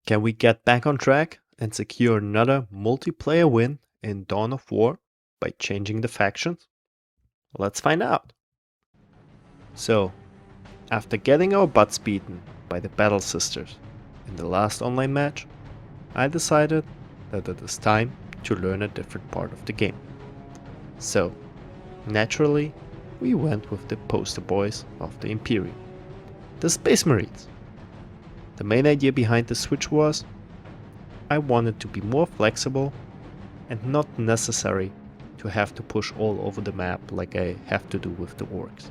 Can we get back on track and secure another multiplayer win in Dawn of War by changing the factions? Let's find out. So, after getting our butts beaten by the Battle Sisters in the last online match, I decided that it is time to learn a different part of the game. So, naturally, we went with the poster boys of the Imperium, the Space Marines. The main idea behind the switch was I wanted to be more flexible and not necessary to have to push all over the map like I have to do with the orcs.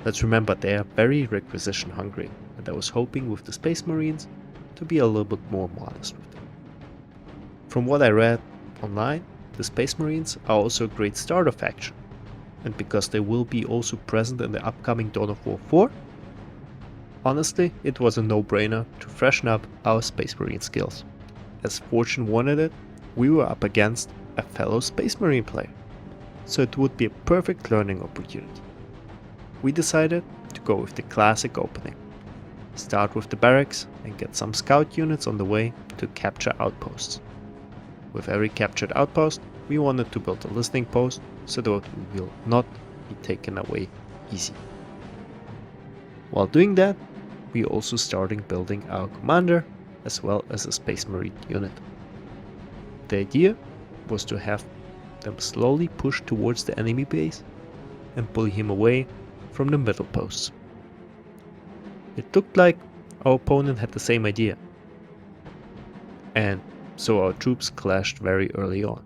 Let's remember they are very requisition hungry, and I was hoping with the Space Marines to be a little bit more modest with them. From what I read online, the Space Marines are also a great starter faction, and because they will be also present in the upcoming Dawn of War 4, honestly, it was a no-brainer to freshen up our Space Marine skills. As fortune wanted it, we were up against a fellow Space Marine player, so it would be a perfect learning opportunity. We decided to go with the classic opening. Start with the barracks and get some scout units on the way to capture outposts. With every captured outpost, we wanted to build a listening post so that we will not be taken away easy. While doing that, we also started building our commander as well as a Space Marine unit. The idea was to have them slowly push towards the enemy base and pull him away from the middle posts. It looked like our opponent had the same idea, and so our troops clashed very early on.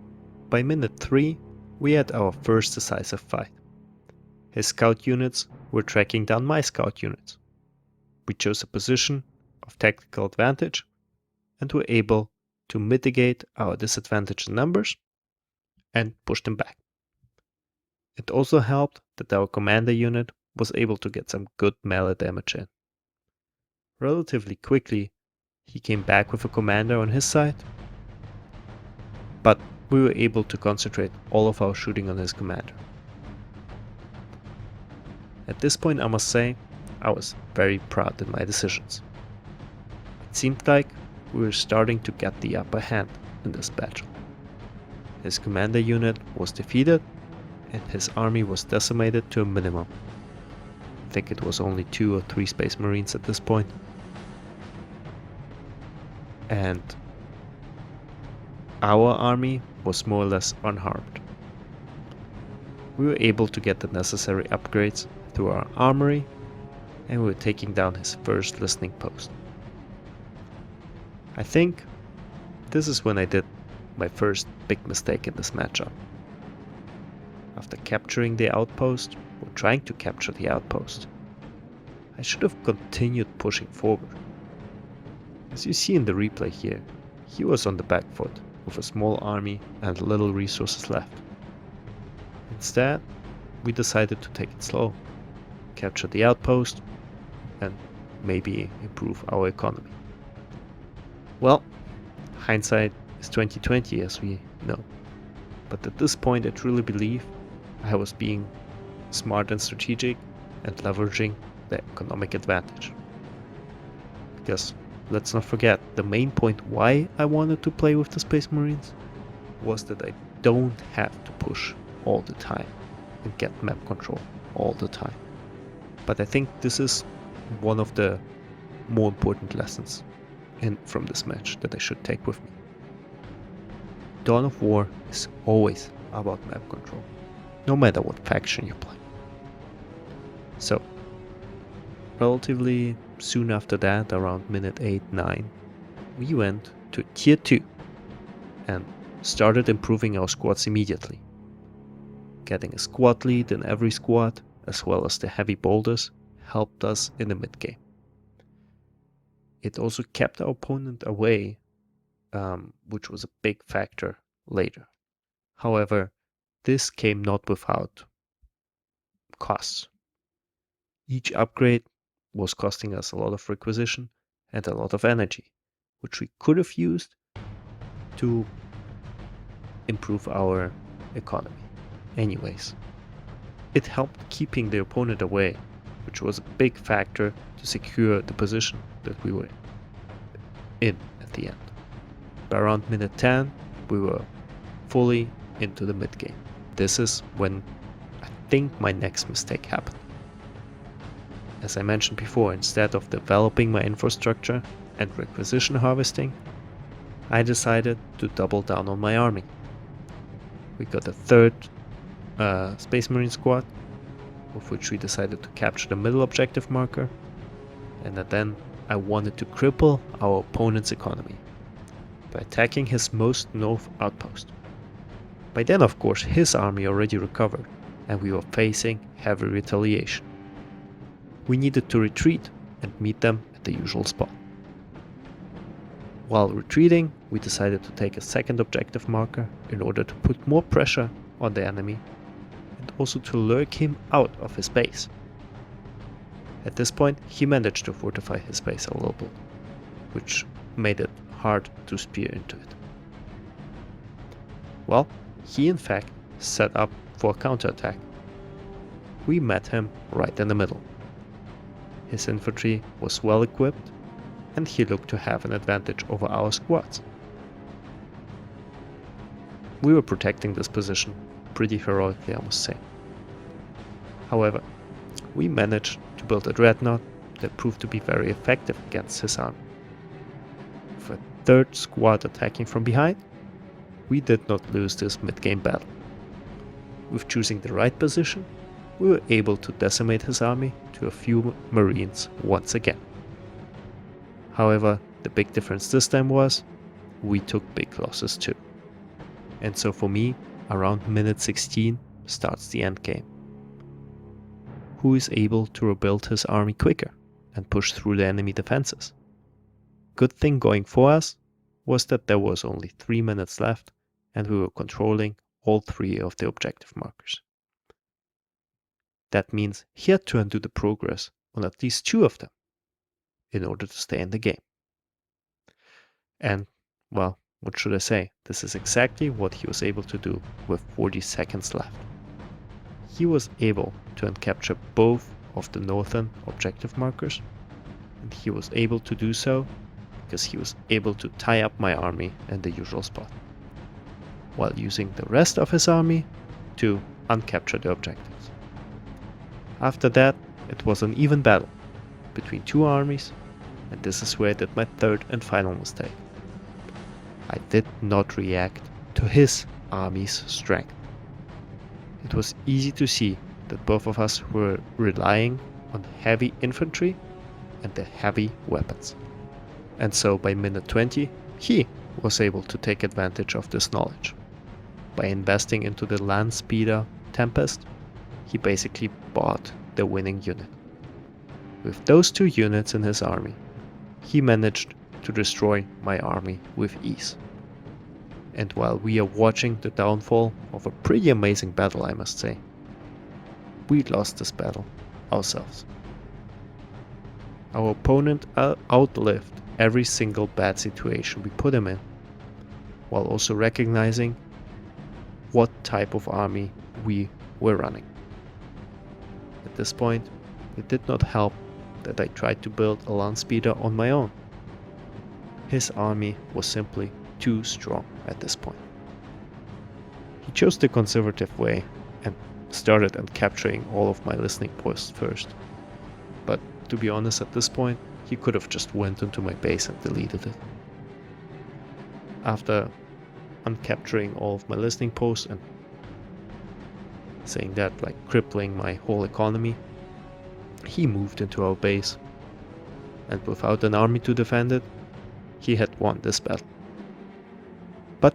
By minute 3, we had our first decisive fight. His scout units were tracking down my scout units. We chose a position of tactical advantage and were able to mitigate our disadvantage in numbers and push them back. It also helped that our commander unit was able to get some good melee damage in. Relatively quickly, he came back with a commander on his side, but we were able to concentrate all of our shooting on his commander. At this point, I must say, I was very proud in my decisions. It seemed like we were starting to get the upper hand in this battle. His commander unit was defeated and his army was decimated to a minimum. I think it was only 2 or 3 Space Marines at this point. And our army was more or less unharmed. We were able to get the necessary upgrades through our armory, and we were taking down his first listening post. I think this is when I did my first big mistake in this matchup. After capturing the outpost, or trying to capture the outpost, I should have continued pushing forward. As you see in the replay here, he was on the back foot with a small army and little resources left. Instead, we decided to take it slow, capture the outpost, and maybe improve our economy. Well, hindsight is 2020 as we know, but at this point I truly believe I was being smart and strategic and leveraging the economic advantage. Because let's not forget, the main point why I wanted to play with the Space Marines was that I don't have to push all the time and get map control all the time. But I think this is one of the more important lessons from this match that I should take with me. Dawn of War is always about map control, no matter what faction you play. So, relatively soon after that, around minute 8-9, we went to tier 2 and started improving our squads immediately. Getting a squad lead in every squad, as well as the heavy boulders, helped us in the mid game. It also kept our opponent away, which was a big factor later. However, this came not without costs. Each upgrade was costing us a lot of requisition and a lot of energy, which we could have used to improve our economy. Anyways, it helped keeping the opponent away, which was a big factor to secure the position that we were in the end. By around minute 10, we were fully into the mid game. This is when I think my next mistake happened. As I mentioned before, instead of developing my infrastructure and requisition harvesting, I decided to double down on my army. We got a third Space Marine squad, of which we decided to capture the middle objective marker, and then I wanted to cripple our opponent's economy by attacking his most north outpost. By then, of course, his army already recovered, and we were facing heavy retaliation. We needed to retreat and meet them at the usual spot. While retreating, we decided to take a second objective marker in order to put more pressure on the enemy and also to lurk him out of his base. At this point, he managed to fortify his base a little bit, which made it hard to spear into it. Well, he in fact set up for a counterattack. We met him right in the middle. His infantry was well equipped, and he looked to have an advantage over our squads. We were protecting this position pretty heroically, I must say. However, we managed to build a dreadnought that proved to be very effective against his army. With a third squad attacking from behind, we did not lose this mid-game battle. With choosing the right position, we were able to decimate his army to a few Marines once again. However, the big difference this time was, we took big losses too. And so for me, around minute 16 starts the end game. Who is able to rebuild his army quicker and push through the enemy defenses? Good thing going for us was that there was only 3 minutes left and we were controlling all 3 of the objective markers. That means he had to undo the progress on at least 2 of them in order to stay in the game. And, well, what should I say? This is exactly what he was able to do with 40 seconds left. He was able to uncapture both of the northern objective markers, and he was able to do so because he was able to tie up my army in the usual spot, while using the rest of his army to uncapture the objectives. After that, it was an even battle between 2 armies, and this is where I did my third and final mistake. I did not react to his army's strength. It was easy to see that both of us were relying on heavy infantry and the heavy weapons. And so by minute 20, he was able to take advantage of this knowledge. By investing into the land speeder Tempest, he basically bought the winning unit. With those 2 units in his army, he managed to destroy my army with ease. And while we are watching the downfall of a pretty amazing battle, I must say, we lost this battle ourselves. Our opponent outlived every single bad situation we put him in, while also recognizing what type of army we were running. At this point, it did not help that I tried to build a land speeder on my own. His army was simply too strong at this point. He chose the conservative way and started capturing all of my listening posts first. But to be honest, at this point, he could have just went into my base and deleted it. After uncapturing all of my listening posts and saying that, like crippling my whole economy, he moved into our base, and without an army to defend it, he had won this battle. But,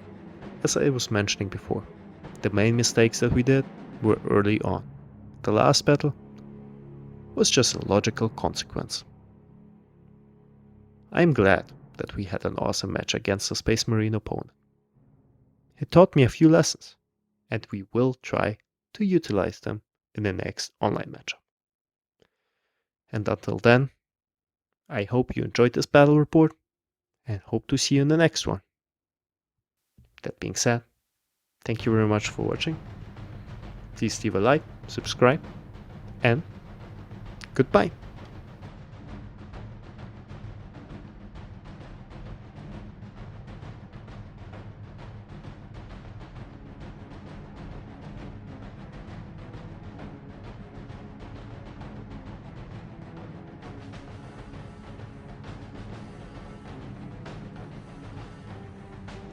as I was mentioning before, the main mistakes that we did were early on. The last battle was just a logical consequence. I'm glad that we had an awesome match against a Space Marine opponent. It taught me a few lessons, and we will try to utilize them in the next online matchup. And until then, I hope you enjoyed this battle report and hope to see you in the next one. That being said, thank you very much for watching. Please leave a like, subscribe, and goodbye.